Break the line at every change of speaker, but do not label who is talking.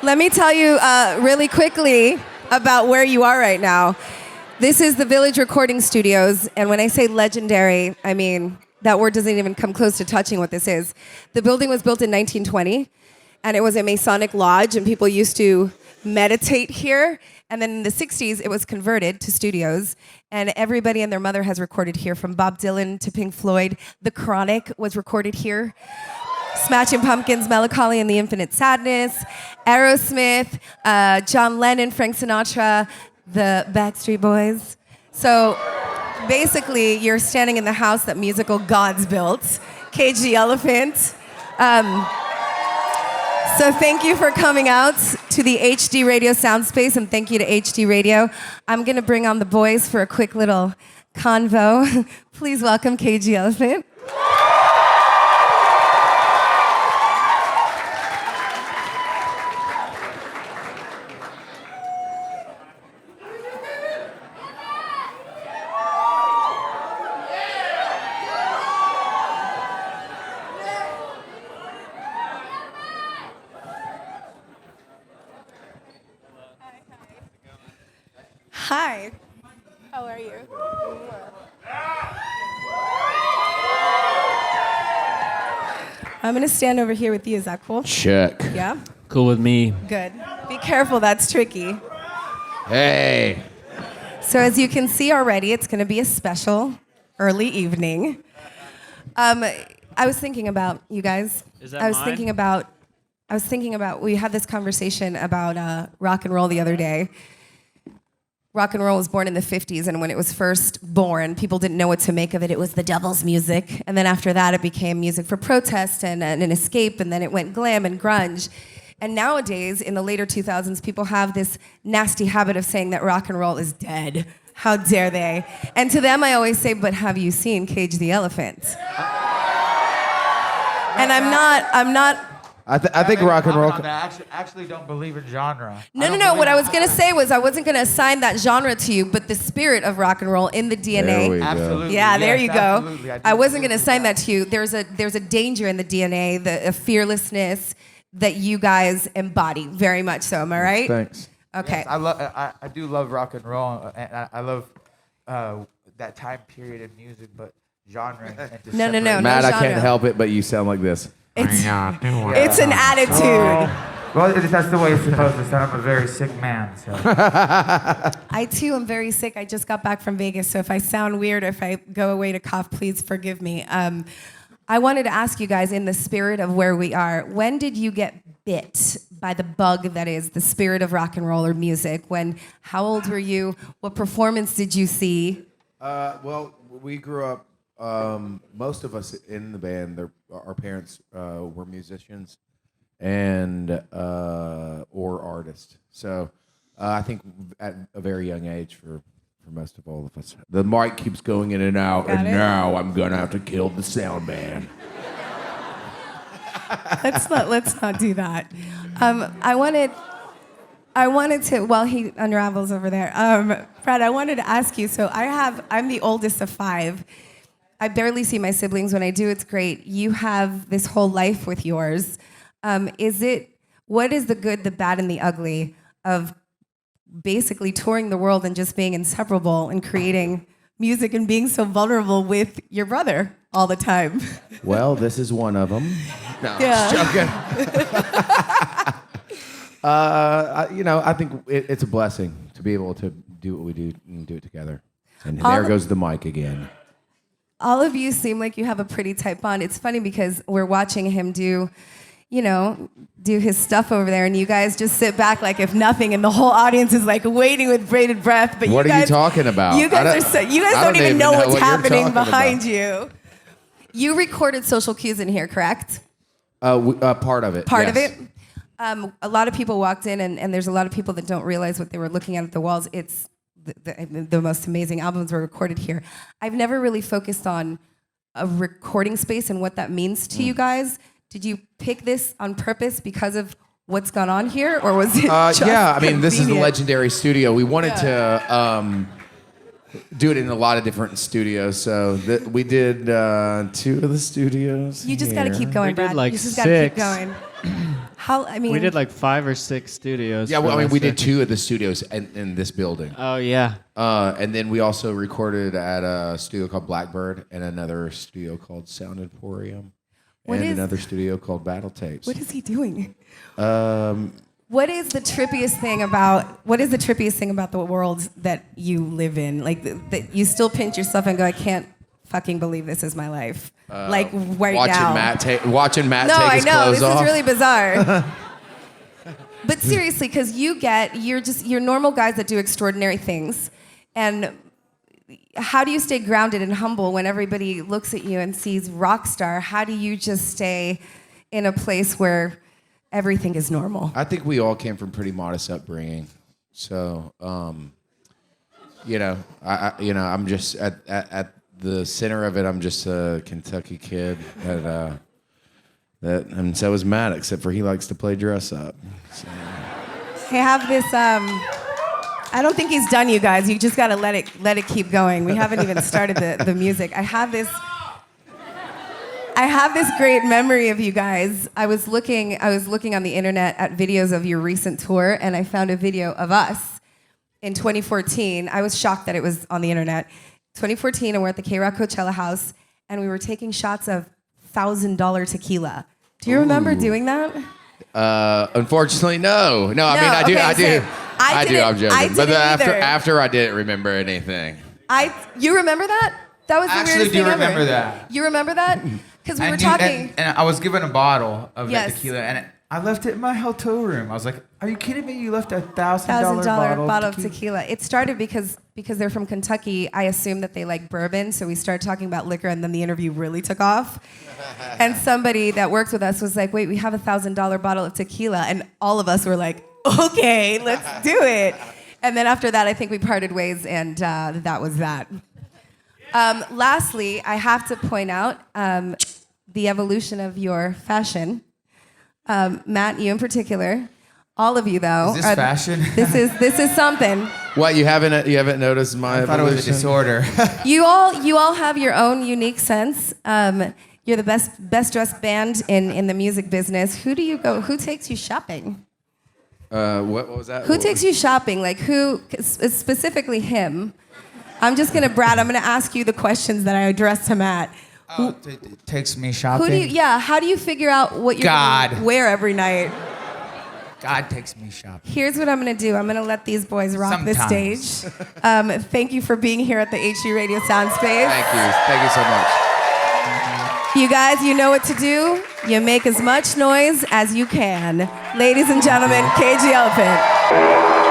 Let me tell you really quickly about where you are right now. This is the Village Recording Studios, and when I say legendary, I mean that word doesn't even come close to touching what this is. The building was built in 1920, and it was a Masonic lodge, and people used to meditate here. And then in the 60s, it was converted to studios, and everybody and their mother has recorded here, from Bob Dylan to Pink Floyd. The Chronic was recorded here. Smashing Pumpkins, Melancholy and the Infinite Sadness, Aerosmith, John Lennon, Frank Sinatra, the Backstreet Boys. So basically, you're standing in the house that musical gods built, Cage the Elephant. So thank you for coming out to the HD Radio Sound Space, and thank you to HD Radio. I'm going to bring on the boys for a quick little convo. Please welcome Cage the Elephant. Hi. How are you? I'm going to stand over here with you. Is that cool?
Check.
Yeah?
Cool with me.
Good. Be careful. That's tricky.
Hey.
So as you can see already, it's going to be a special early evening. I was thinking about you guys.
Is that
I was
mine?
thinking about, we had this conversation about rock and roll the other day. Rock and roll was born in the 50s, and when it was first born, people didn't know what to make of it. It was the devil's music. And then after that, it became music for protest and an escape, and then it went glam and grunge. And nowadays, in the later 2000s, people have this nasty habit of saying that rock and roll is dead. How dare they? And to them, I always say, but have you seen Cage the Elephant? And I'm not.
I think rock and roll.
I actually don't believe in genre.
No. What I was going to say was I wasn't going to assign that genre to you, but the spirit of rock and roll in the DNA.
There we go.
Absolutely.
Yeah, there
yes,
you go.
Absolutely.
I wasn't going to assign that to you. There's a danger in the DNA, a fearlessness that you guys embody very much so. Am I right?
Thanks.
Okay.
Yes, I do love rock and roll, and I love that time period in music, but genre. And to
No.
separate-
Matt, I
genre.
can't help it, but you sound like this.
It's an attitude.
Well, that's the way it's supposed to sound. I'm a very sick man, so.
I too am very sick. I just got back from Vegas, so if I sound weird or if I go away to cough, please forgive me. I wanted to ask you guys, in the spirit of where we are, when did you get bit by the bug that is the spirit of rock and roll or music? How old were you? What performance did you see?
Well, we grew up. Most of us in the band, our parents were musicians and or artists. So I think at a very young age for most of all of us. The mic keeps going in and out,
Got
and
it?
now I'm gonna have to kill the sound man.
Let's not do that. I wanted to, while he unravels over there, Fred, I wanted to ask you, so I'm the oldest of 5. I barely see my siblings. When I do, it's great. You have this whole life with yours. What is the good, the bad, and the ugly of basically touring the world and just being inseparable and creating music and being so vulnerable with your brother all the time?
Well, this is one of them. No,
Yeah.
just joking. I think it's a blessing to be able to do what we do and do it together. And there goes the mic again.
All of you seem like you have a pretty tight bond. It's funny because we're watching him do his stuff over there, and you guys just sit back like if nothing, and the whole audience is like waiting with bated breath. But
What are you talking about?
You guys don't even know what's happening behind you. You recorded social cues in here, correct?
Part of it.
Part of
yes.
it. A lot of people walked in, and there's a lot of people that don't realize what they were looking at the walls. It's the most amazing albums were recorded here. I've never really focused on a recording space and what that means to you guys. Did you pick this on purpose because of what's gone on here, or was it just
yeah, I mean, this is the
convenient?
legendary studio. We wanted to do it in a lot of different studios. So we did 2 of the studios.
You just got to keep going,
We did
Brad.
like
you just got to keep
6.
going. How? I mean,
We did like 5 or 6 studios.
Yeah,
for
well, I mean, we
Lester.
did 2 of the studios in this building.
Oh yeah.
And then we also recorded at a studio called Blackbird and another studio called Sound Emporium. And another studio called Battle Tapes.
What is he doing? What is the trippiest thing about the world that you live in? Like that you still pinch yourself and go, I can't fucking believe this is my life. Like right now.
Watching Matt
No,
take
I
his
know
clothes off.
this is really bizarre. But seriously, because you're normal guys that do extraordinary things, and how do you stay grounded and humble when everybody looks at you and sees rock star? How do you just stay in a place where everything is normal?
I think we all came from pretty modest upbringing, so I'm just at the center of it. I'm just a Kentucky kid and so is Matt, except for he likes to play dress up. So.
I have this. I don't think he's done, you guys. You just gotta let it keep going. We haven't even started the music. I have this great memory of you guys. I was looking on the internet at videos of your recent tour, and I found a video of us in 2014. I was shocked that it was on the internet. 2014, and we're at the KROQ Coachella House, and we were taking shots of $1,000 tequila. Do you remember doing that?
Unfortunately, no. I mean, I do.
okay,
I do.
same.
I do. I'm joking.
I didn't
But then
either.
after I didn't remember anything.
You remember that? That was the
Actually,
weirdest
do
thing
remember
ever.
that.
You remember that? Because we were
And
talking.
and I was given a bottle of that
Yes.
tequila, and I left it in my hotel room. I was like, "Are you kidding me? You left a $1,000
$1,000
bottle
of tequila. It started because they're from Kentucky. I assumed that they like bourbon, so we started talking about liquor, and then the interview really took off. And somebody that worked with us was like, "Wait, we have a $1,000 bottle of tequila," and all of us were like, "Okay, let's do it." And then after that, I think we parted ways, and that was that. Lastly, I have to point out the evolution of your fashion. Matt, you in particular. All of you, though.
Is this fashion?
This is something.
What, you haven't noticed my
I thought it was a
evolution?
disorder.
You all have your own unique sense. You're the best dressed band in the music business. Who takes you shopping?
What was that?
Who takes you shopping? Like who? Specifically him. I'm just gonna, Brad. I'm gonna ask you the questions that I addressed to Matt.
It takes me shopping.
How do you figure out what you're gonna wear every night?
God takes me shopping.
Here's what I'm gonna do. I'm gonna let these boys rock the
Sometimes.
stage. Thank you for being here at the HG Radio Soundspace.
Thank you so much.
You guys, you know what to do. You make as much noise as you can. Ladies and gentlemen, KG Elephant.